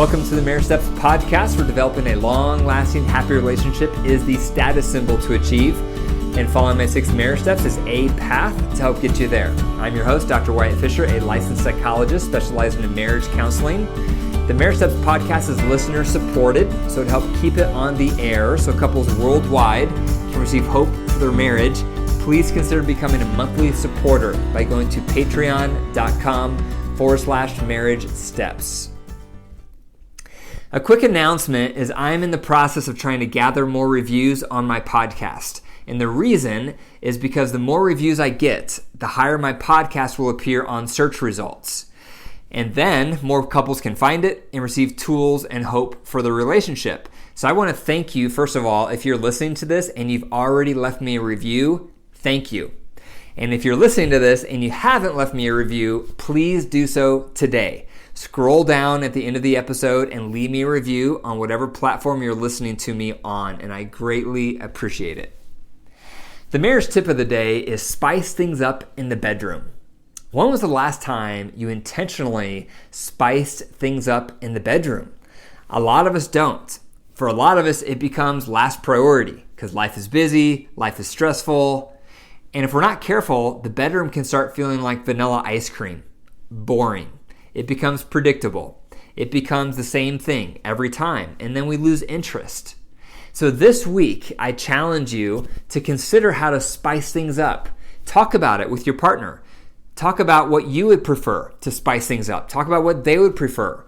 Welcome to the Marriage Steps podcast, where developing a long-lasting, happy relationship is the status symbol to achieve. And following my 6 marriage steps is a path to help get you there. I'm your host, Dr. Wyatt Fisher, a licensed psychologist specializing in marriage counseling. The Marriage Steps podcast is listener supported, so to help keep it on the air so couples worldwide can receive hope for their marriage, please consider becoming a monthly supporter by going to patreon.com/marriage steps. A quick announcement is I'm in the process of trying to gather more reviews on my podcast. And the reason is because the more reviews I get, the higher my podcast will appear on search results. And then more couples can find it and receive tools and hope for the relationship. So I want to thank you, first of all, if you're listening to this and you've already left me a review, thank you. And if you're listening to this and you haven't left me a review, please do so today. Scroll down at the end of the episode and leave me a review on whatever platform you're listening to me on, and I greatly appreciate it. The marriage tip of the day is spice things up in the bedroom. When was the last time you intentionally spiced things up in the bedroom? A lot of us don't. For a lot of us, it becomes last priority because life is busy, life is stressful, and if we're not careful, the bedroom can start feeling like vanilla ice cream, boring. It becomes predictable. It becomes the same thing every time, and then we lose interest. So this week, I challenge you to consider how to spice things up. Talk about it with your partner. Talk about what you would prefer to spice things up. Talk about what they would prefer.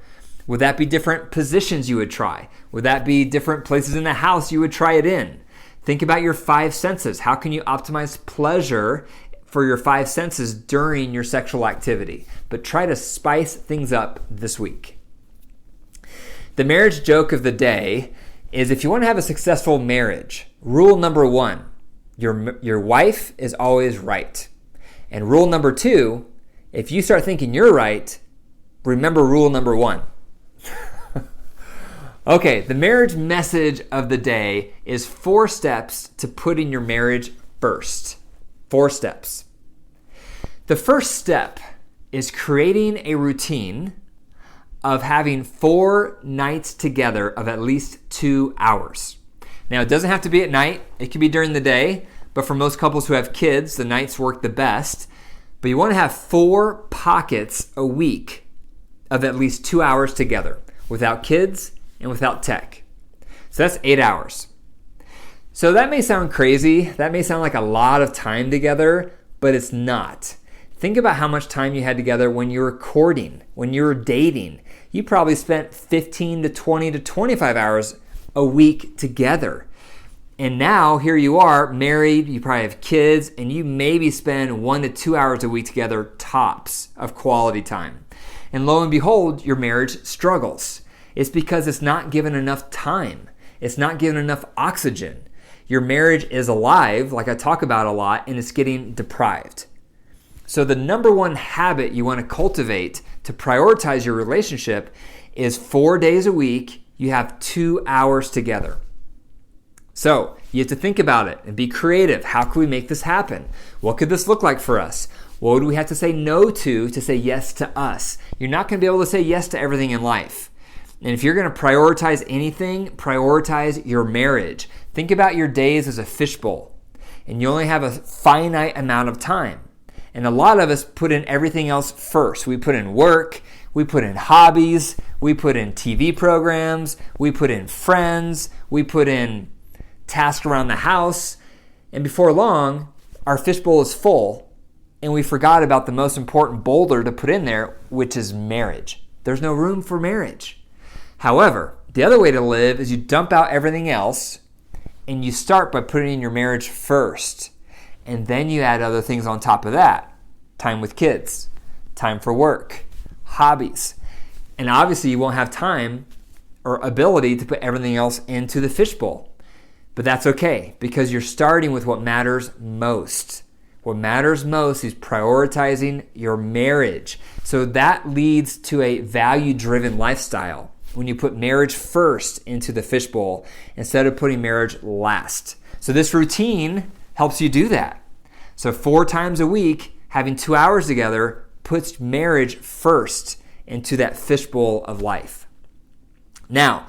Would that be different positions you would try? Would that be different places in the house you would try it in? Think about your 5 senses. How can you optimize pleasure for your 5 senses during your sexual activity? But try to spice things up this week. The marriage joke of the day is, if you want to have a successful marriage, rule number 1, your wife is always right. And rule number 2, if you start thinking you're right, remember rule number 1. Okay, the marriage message of the day is 4 steps to putting your marriage first. 4 steps. The first step is creating a routine of having 4 nights together of at least 2 hours. Now, it doesn't have to be at night. It can be during the day, but for most couples who have kids, the nights work the best. But you want to have 4 pockets a week of at least 2 hours together without kids and without tech. So that's 8 hours. So that may sound crazy. That may sound like a lot of time together, but it's not. Think about how much time you had together when you were courting, when you were dating. You probably spent 15 to 20 to 25 hours a week together. And now here you are, married, you probably have kids, and you maybe spend 1 to 2 hours a week together tops of quality time. And lo and behold, your marriage struggles. It's because it's not given enough time. It's not given enough oxygen. Your marriage is alive, like I talk about a lot, and it's getting deprived. So the number 1 habit you want to cultivate to prioritize your relationship is 4 days a week, you have 2 hours together. So you have to think about it and be creative. How can we make this happen? What could this look like for us? What would we have to say no to say yes to us? You're not going to be able to say yes to everything in life. And if you're going to prioritize anything, prioritize your marriage. Think about your days as a fishbowl, and you only have a finite amount of time. And a lot of us put in everything else first. We put in work, we put in hobbies, we put in TV programs, we put in friends, we put in tasks around the house. And before long, our fishbowl is full, and we forgot about the most important boulder to put in there, which is marriage. There's no room for marriage. However, the other way to live is you dump out everything else, and you start by putting in your marriage first. And then you add other things on top of that. Time with kids, time for work, hobbies. And obviously you won't have time or ability to put everything else into the fishbowl. But that's okay, because you're starting with what matters most. What matters most is prioritizing your marriage. So that leads to a value-driven lifestyle when you put marriage first into the fishbowl instead of putting marriage last. So this routine helps you do that. So 4 times a week, having 2 hours together puts marriage first into that fishbowl of life. Now,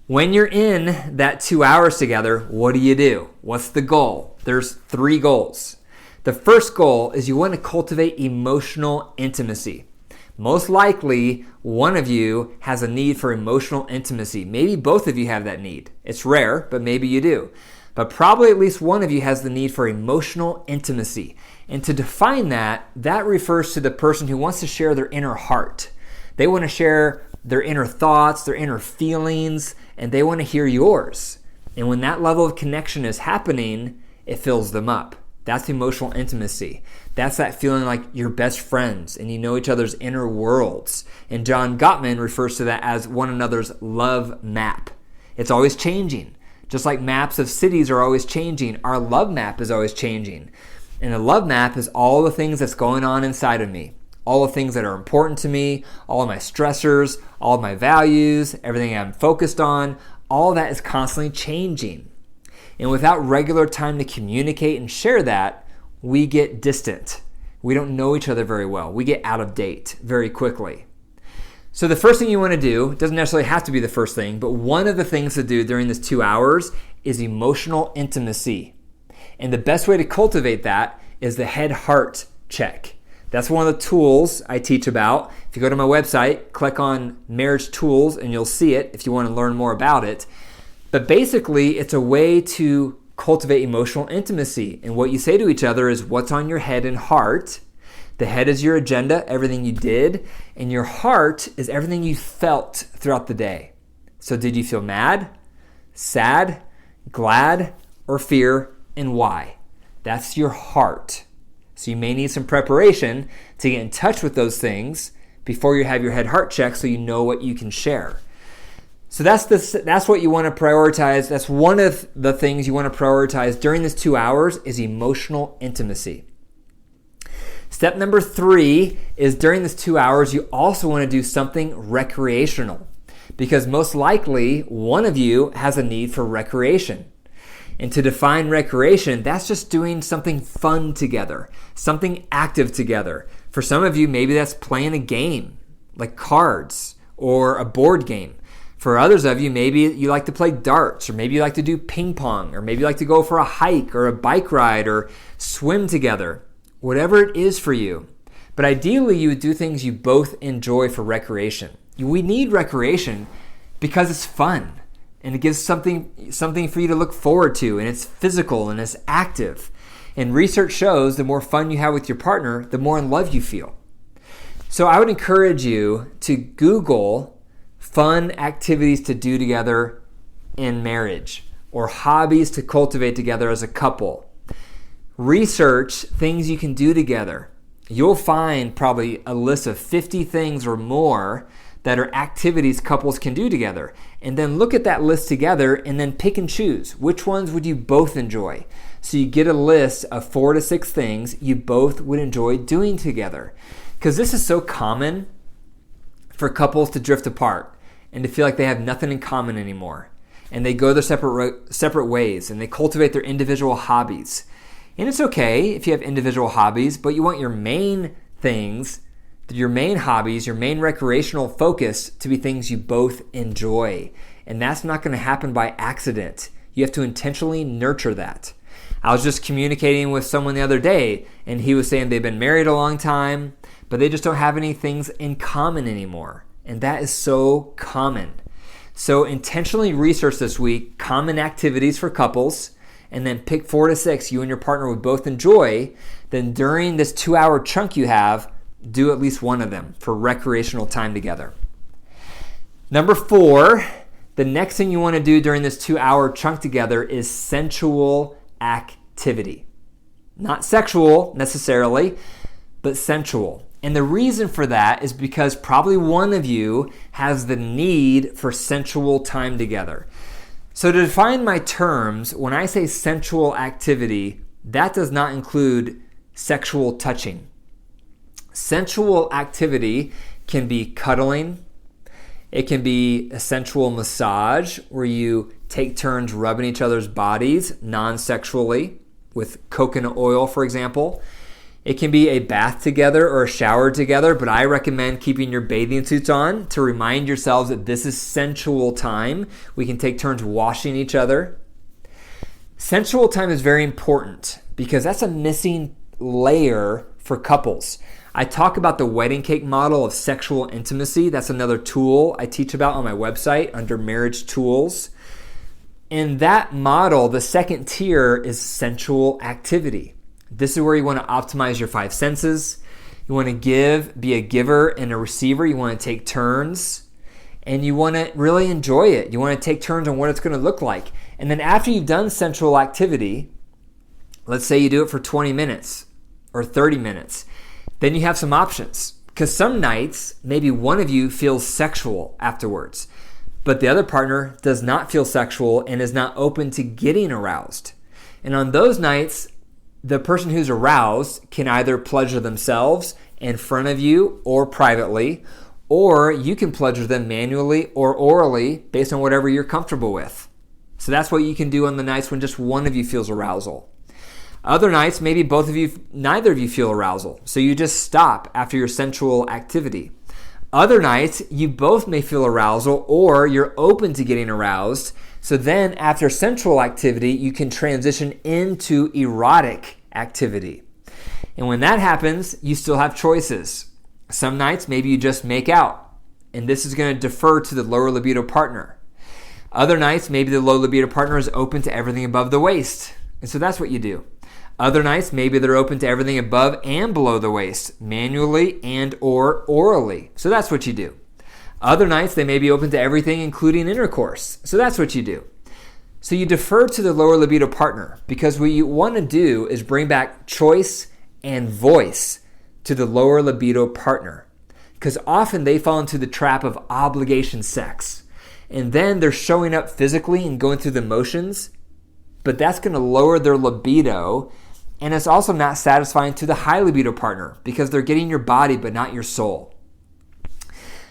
when you're in that 2 hours together, what do? What's the goal? There's 3 goals. The first goal is you want to cultivate emotional intimacy. Most likely, one of you has a need for emotional intimacy. Maybe both of you have that need. It's rare, but maybe you do. But probably at least one of you has the need for emotional intimacy. And to define that, that refers to the person who wants to share their inner heart. They want to share their inner thoughts, their inner feelings, and they want to hear yours. And when that level of connection is happening, it fills them up. That's emotional intimacy. That's that feeling like you're best friends and you know each other's inner worlds. And John Gottman refers to that as one another's love map. It's always changing. Just like maps of cities are always changing, our love map is always changing. And the love map is all the things that's going on inside of me. All the things that are important to me, all of my stressors, all of my values, everything I'm focused on, all that is constantly changing. And without regular time to communicate and share that, we get distant. We don't know each other very well. We get out of date very quickly. So the first thing you want to do, doesn't necessarily have to be the first thing, but one of the things to do during this 2 hours is emotional intimacy. And the best way to cultivate that is the head-heart check. That's one of the tools I teach about. If you go to my website, click on Marriage Tools, and you'll see it if you want to learn more about it. But basically, it's a way to cultivate emotional intimacy. And what you say to each other is what's on your head and heart. The head is your agenda, everything you did. And your heart is everything you felt throughout the day. So did you feel mad, sad, glad, or fear, and why? That's your heart. So you may need some preparation to get in touch with those things before you have your head-heart check so you know what you can share. So that's what you want to prioritize. That's one of the things you want to prioritize during this 2 hours is emotional intimacy. Step number 3 is during this 2 hours, you also want to do something recreational because most likely one of you has a need for recreation. And to define recreation, that's just doing something fun together, something active together. For some of you, maybe that's playing a game like cards or a board game. For others of you, maybe you like to play darts, or maybe you like to do ping pong, or maybe you like to go for a hike or a bike ride or swim together, whatever it is for you. But ideally, you would do things you both enjoy for recreation. We need recreation because it's fun and it gives something for you to look forward to, and it's physical and it's active. And research shows the more fun you have with your partner, the more in love you feel. So I would encourage you to Google fun activities to do together in marriage or hobbies to cultivate together as a couple. Research things you can do together. You'll find probably a list of 50 things or more that are activities couples can do together. And then look at that list together and then pick and choose. Which ones would you both enjoy? So you get a list of 4 to 6 things you both would enjoy doing together. Because this is so common for couples to drift apart and to feel like they have nothing in common anymore. And they go their separate ways and they cultivate their individual hobbies. And it's okay if you have individual hobbies, but you want your main things, your main hobbies, your main recreational focus to be things you both enjoy. And that's not going to happen by accident. You have to intentionally nurture that. I was just communicating with someone the other day, and he was saying they've been married a long time, but they just don't have any things in common anymore. And that is so common. So intentionally research this week common activities for couples, and then pick 4 to 6 you and your partner would both enjoy. Then during this 2-hour chunk you have, do at least one of them for recreational time together. Number 4, the next thing you want to do during this 2-hour chunk together is sensual activity. Not sexual necessarily, but sensual. And the reason for that is because probably one of you has the need for sensual time together. So to define my terms, when I say sensual activity, that does not include sexual touching. Sensual activity can be cuddling. It can be a sensual massage where you take turns rubbing each other's bodies non-sexually with coconut oil, for example. It can be a bath together or a shower together, but I recommend keeping your bathing suits on to remind yourselves that this is sensual time. We can take turns washing each other. Sensual time is very important because that's a missing layer for couples. I talk about the wedding cake model of sexual intimacy. That's another tool I teach about on my website under marriage tools. In that model, the second tier is sensual activity. This is where you want to optimize your 5 senses. You want to give, be a giver and a receiver. You want to take turns, and you want to really enjoy it. You want to take turns on what it's going to look like. And then after you've done sensual activity, let's say you do it for 20 minutes or 30 minutes, then you have some options. Because some nights, maybe one of you feels sexual afterwards, but the other partner does not feel sexual and is not open to getting aroused. And on those nights, the person who's aroused can either pleasure themselves in front of you or privately, or you can pleasure them manually or orally based on whatever you're comfortable with. So that's what you can do on the nights when just one of you feels arousal. Other nights, maybe neither of you feel arousal, so you just stop after your sensual activity. Other nights, you both may feel arousal or you're open to getting aroused. So then after sensual activity, you can transition into erotic activity. And when that happens, you still have choices. Some nights, maybe you just make out, and this is going to defer to the lower libido partner. Other nights, maybe the low libido partner is open to everything above the waist, and so that's what you do. Other nights, maybe they're open to everything above and below the waist, manually and or orally. So that's what you do. Other nights, they may be open to everything, including intercourse. So that's what you do. So you defer to the lower libido partner because what you want to do is bring back choice and voice to the lower libido partner. Because often they fall into the trap of obligation sex. And then they're showing up physically and going through the motions, but that's going to lower their libido. And it's also not satisfying to the high libido partner because they're getting your body but not your soul.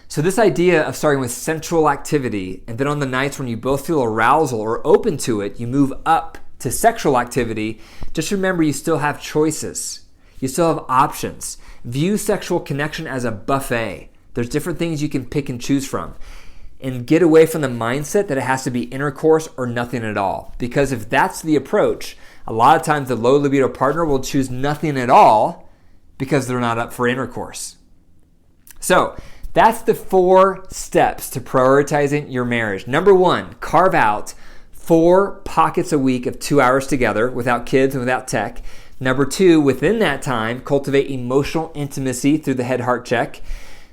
So this idea of starting with sensual activity, and then on the nights when you both feel arousal or open to it, you move up to sexual activity. Just remember, you still have choices. You still have options. View sexual connection as a buffet. There's different things you can pick and choose from. And get away from the mindset that it has to be intercourse or nothing at all. Because if that's the approach, a lot of times the low libido partner will choose nothing at all because they're not up for intercourse. So that's the 4 steps to prioritizing your marriage. Number 1, carve out 4 pockets a week of 2 hours together without kids and without tech. Number 2, within that time, cultivate emotional intimacy through the head-heart check.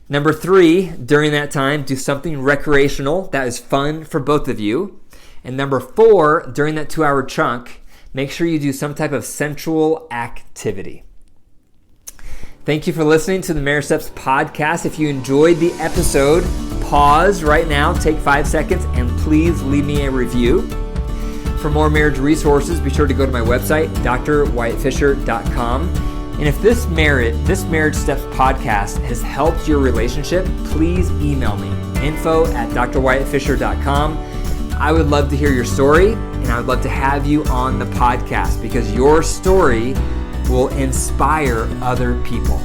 Number 3, during that time, do something recreational that is fun for both of you. And number 4, during that 2-hour chunk, make sure you do some type of sensual activity. Thank you for listening to the Marriage Steps podcast. If you enjoyed the episode, pause right now, take 5 seconds, and please leave me a review. For more marriage resources, be sure to go to my website, drwyattfisher.com. And if this Marriage Steps podcast has helped your relationship, please email me, info@drwyattfisher.com. I would love to hear your story, and I would love to have you on the podcast because your story will inspire other people.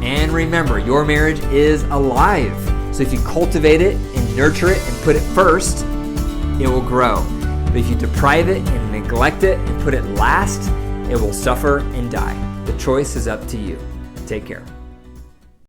And remember, your marriage is alive. So if you cultivate it and nurture it and put it first, it will grow. But if you deprive it and neglect it and put it last, it will suffer and die. The choice is up to you. Take care.